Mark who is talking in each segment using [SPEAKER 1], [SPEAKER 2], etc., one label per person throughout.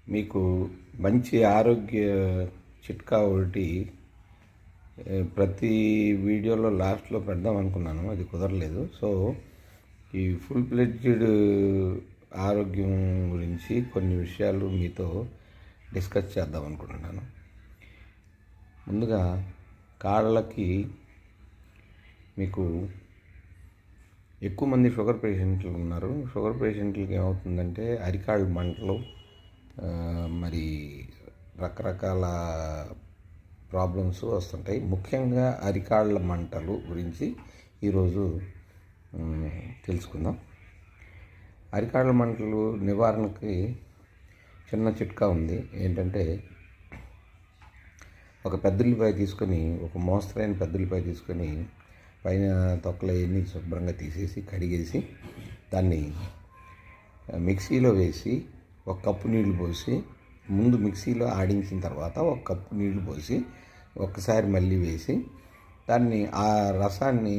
[SPEAKER 1] మీకు మంచి ఆరోగ్య చిట్కా ఒకటి ప్రతి వీడియోలో లాస్ట్లో పెడదాం అనుకున్నాను, అది కుదరలేదు. సో ఈ ఫుల్ ప్లెడ్జ్డ్ ఆరోగ్యం గురించి కొన్ని విషయాలు మీతో డిస్కస్ చేద్దాం అనుకుంటున్నాను. ముందుగా కాళ్ళకి మీకు ఎక్కువ మంది షుగర్ పేషెంట్లు ఉన్నారు. షుగర్ పేషెంట్లకి ఏమవుతుందంటే అరికాళ్ళ మంటలు, మరి రకరకాల ప్రాబ్లమ్స్ వస్తుంటాయి. ముఖ్యంగా అరికాళ్ళ మంటలు గురించి ఈరోజు తెలుసుకుందాం. అరికాళ్ళ మంటలు నివారణకి చిన్న చిట్కా ఉంది. ఏంటంటే ఒక పెద్దల్లిపాయ తీసుకొని, ఒక మోస్తరైన పెద్దల్లిపాయ తీసుకొని పైన తొక్కలు అవన్నీ శుభ్రంగా తీసేసి కడిగేసి దాన్ని మిక్సీలో వేసి ఒక కప్పు నీళ్లు పోసి, ముందు మిక్సీలో ఆడించిన తర్వాత ఒక కప్పు నీళ్లు పోసి ఒక్కసారి మళ్ళీ వేసి దాన్ని ఆ రసాన్ని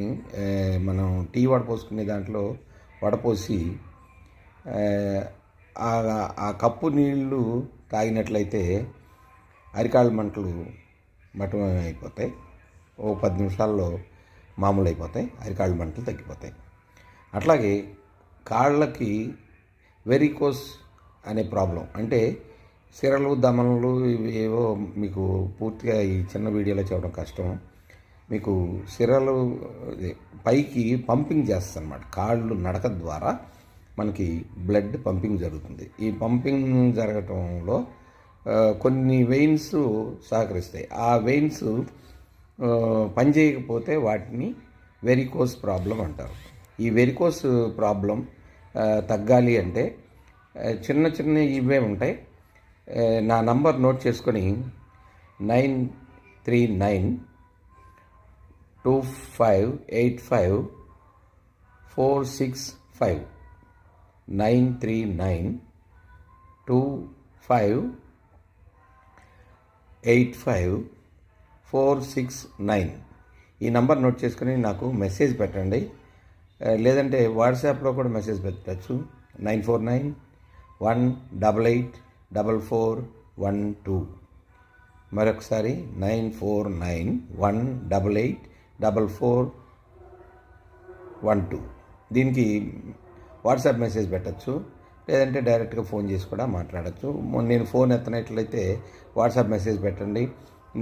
[SPEAKER 1] మనం టీ వడపోసుకునే దాంట్లో వడపోసి ఆ కప్పు నీళ్లు తాగినట్లయితే అరికాళ్ళ మంటలు మటం అయిపోతాయి. ఓ 10 నిమిషాల్లో మామూలు అయిపోతాయి, అరికాళ్ళ మంటలు తగ్గిపోతాయి. అట్లాగే కాళ్ళకి వెరికోస్ అనే ప్రాబ్లం, అంటే సిరలు దమనలు ఏవో మీకు పూర్తిగా ఈ చిన్న వీడియోలో చెప్పడం కష్టం. మీకు సిరలు పైకి పంపింగ్ చేస్తుంది అన్నమాట. కాళ్ళు నడక ద్వారా మనకి బ్లడ్ పంపింగ్ జరుగుతుంది. ఈ పంపింగ్ జరగటంలో కొన్ని వెయిన్స్ సహకరిస్తాయి. ఆ వెయిన్స్ పనిచేయకపోతే వాటిని వెరికోస్ ప్రాబ్లం అంటారు. ఈ వెరికోస్ ప్రాబ్లం తగ్గాలి అంటే చిన్న చిన్న ఇవే ఉంటాయి. నా నంబర్ నోట్ చేసుకొని 9392585465 9392585469 ఈ నంబర్ నోట్ చేసుకొని నాకు మెసేజ్ పెట్టండి. లేదంటే వాట్సాప్లో కూడా మెసేజ్ పెట్టచ్చు. 9491884412. మరొకసారి 9491884412. దీనికి వాట్సాప్ మెసేజ్ పెట్టచ్చు. లేదంటే డైరెక్ట్గా ఫోన్ చేసి కూడా మాట్లాడచ్చు. నేను ఫోన్ ఎత్తనట్లయితే వాట్సాప్ మెసేజ్ పెట్టండి.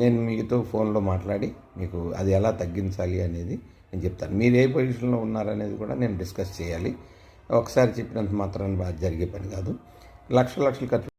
[SPEAKER 1] నేను మీతో ఫోన్లో మాట్లాడి మీకు అది ఎలా తగ్గించాలి అనేది నేను చెప్తాను. మీరు ఏ పొజిషన్లో ఉన్నారనేది కూడా నేను డిస్కస్ చేయాలి. ఒకసారి చెప్పినంత మాత్రం జరిగే పని కాదు. లక్షలు ఖర్చు